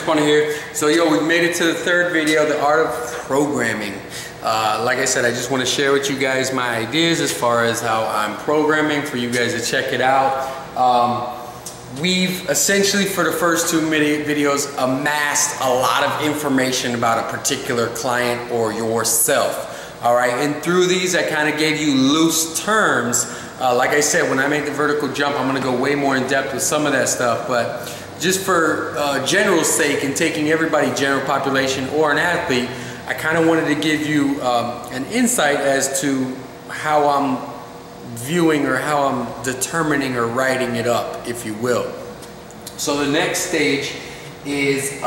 Punter here. So yo, we've made it to the third video, the art of programming. Like I said, I just want to share with you guys my ideas as far as how I'm programming for you guys to check it out. We've essentially, for the first two videos, amassed a lot of information about a particular client or yourself. All right, and through these, I kind of gave you loose terms. Like I said, when I make the vertical jump, I'm going to go way more in depth with some of that stuff, but just for general sake and taking everybody, general population or an athlete, I kind of wanted to give you an insight as to how I'm viewing or how I'm determining or writing it up, if you will. So the next stage is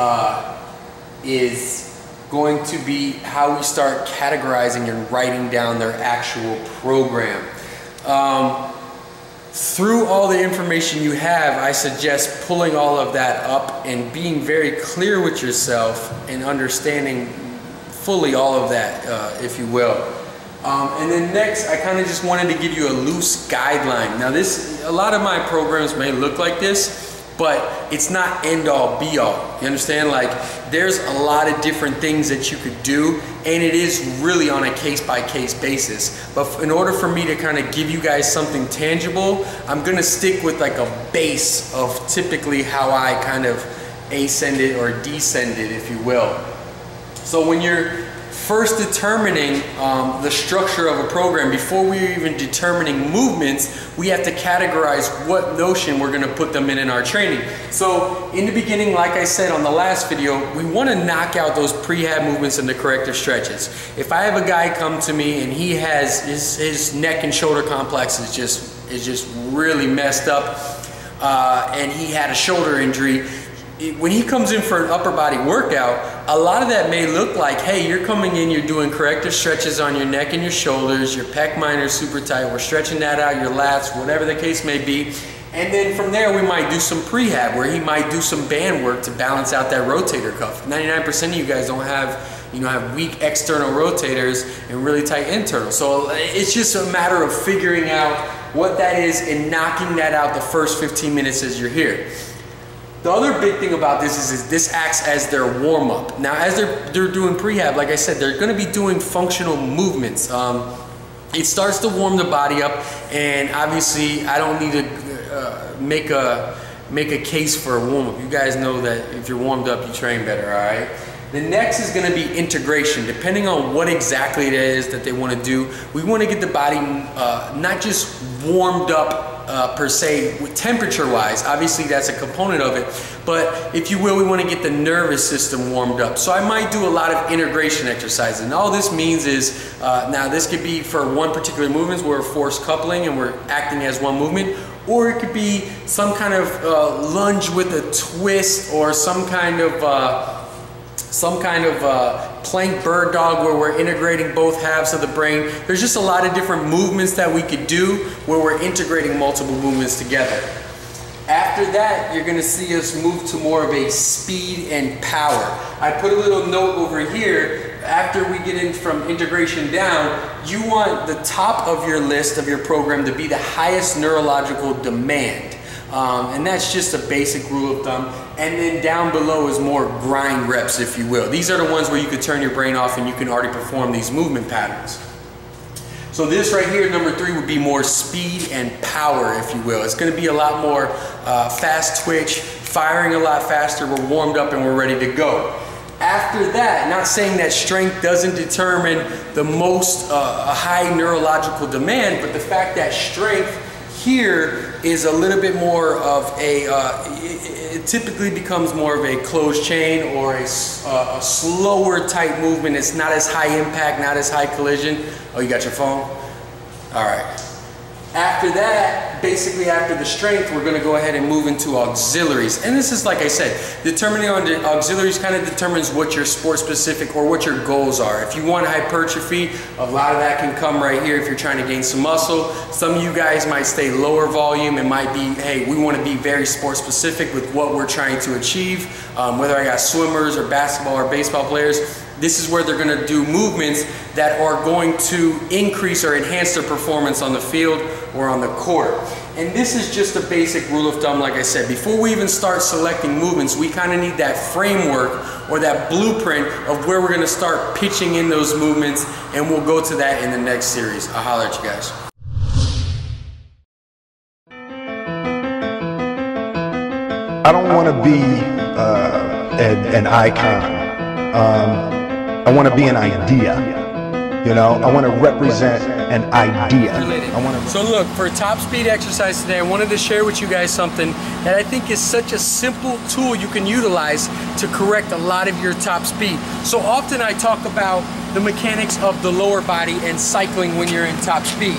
going to be how we start categorizing and writing down their actual program. Through all the information you have, I suggest pulling all of that up and being very clear with yourself and understanding fully all of that, if you will. And then next, I kind of just wanted to give you a loose guideline. Now a lot of my programs may look like this, but it's not end all be all. You understand? Like, there's a lot of different things that you could do, and it is really on a case-by-case basis. But in order for me to kind of give you guys something tangible, I'm gonna stick with like a base of typically how I kind of ascend it or descend it, if you will. So when you're first determining the structure of a program, before we're even determining movements, we have to categorize what notion we're going to put them in our training. So in the beginning, like I said on the last video, we want to knock out those prehab movements and the corrective stretches. If I have a guy come to me and he has his neck and shoulder complex is just really messed up, and he had a shoulder injury, when he comes in for an upper body workout, a lot of that may look like, hey, you're coming in, you're doing corrective stretches on your neck and your shoulders, your pec minor is super tight, we're stretching that out, your lats, whatever the case may be. And then from there, we might do some prehab where he might do some band work to balance out that rotator cuff. 99% of you guys don't have weak external rotators and really tight internal. So it's just a matter of figuring out what that is and knocking that out the first 15 minutes as you're here. The other big thing about this is this acts as their warm-up. Now, as they're doing prehab, like I said, they're going to be doing functional movements. It starts to warm the body up, and obviously, I don't need to make a case for a warm-up. You guys know that if you're warmed up, you train better, all right? The next is going to be integration. Depending on what exactly it is that they want to do, we want to get the body not just warmed up per se, temperature-wise. Obviously, that's a component of it. But if you will, we want to get the nervous system warmed up. So I might do a lot of integration exercises. And all this means is, now this could be for one particular movement where we're force coupling and we're acting as one movement, or it could be some kind of lunge with a twist, or some kind of plank bird dog where we're integrating both halves of the brain. There's just a lot of different movements that we could do where we're integrating multiple movements together. After that, you're going to see us move to more of a speed and power. I put a little note over here. After we get in from integration down, you want the top of your list of your program to be the highest neurological demand. And that's just a basic rule of thumb. And then down below is more grind reps, if you will. These are the ones where you could turn your brain off and you can already perform these movement patterns. So this right here, number 3, would be more speed and power, if you will. It's going to be a lot more fast twitch, firing a lot faster. We're warmed up and we're ready to go. After that, not saying that strength doesn't determine the most high neurological demand, but the fact that strength here is a little bit more of a, it typically becomes more of a closed chain or a slower type movement. It's not as high impact, not as high collision. Oh, you got your phone? All right. After that, basically after the strength, we're going to go ahead and move into auxiliaries. And this is, like I said, determining on the auxiliaries kind of determines what your sport specific or what your goals are. If you want hypertrophy, a lot of that can come right here if you're trying to gain some muscle. Some of you guys might stay lower volume. It might be, hey, we want to be very sport specific with what we're trying to achieve. Whether I got swimmers or basketball or baseball players, this is where they're going to do movements that are going to increase or enhance their performance on the field or on the court. And this is just a basic rule of thumb, like I said. Before we even start selecting movements, we kind of need that framework or that blueprint of where we're going to start pitching in those movements, and we'll go to that in the next series. I'll holler at you guys. I don't want to be an icon. I want to be an idea. You know, I want to represent an idea. So look, for a top speed exercise today, I wanted to share with you guys something that I think is such a simple tool you can utilize to correct a lot of your top speed. So often I talk about the mechanics of the lower body and cycling when you're in top speed.